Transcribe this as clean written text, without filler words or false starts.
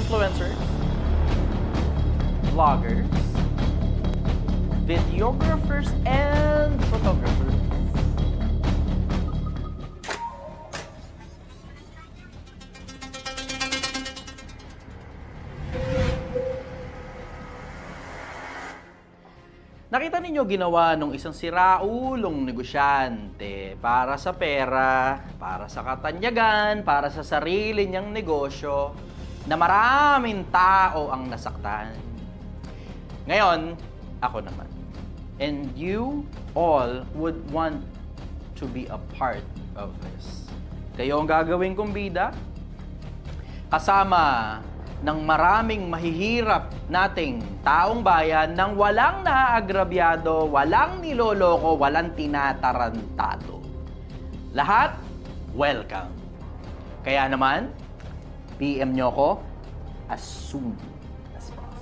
influencers, vloggers, videographers, and photographers. Nakita ninyo ginawa nung isang siraulong negosyante para sa pera, para sa katanyagan, para sa sarili niyang negosyo, na maraming tao ang nasaktan. Ngayon, ako naman. And you all would want to be a part of this. Kayo ang gagawin kong bida, kasama ng maraming mahihirap nating taong bayan nang walang naaagrabyado, walang niloloko, walang tinatarantado. Lahat, welcome. Kaya naman, PM nyo ko as soon as possible.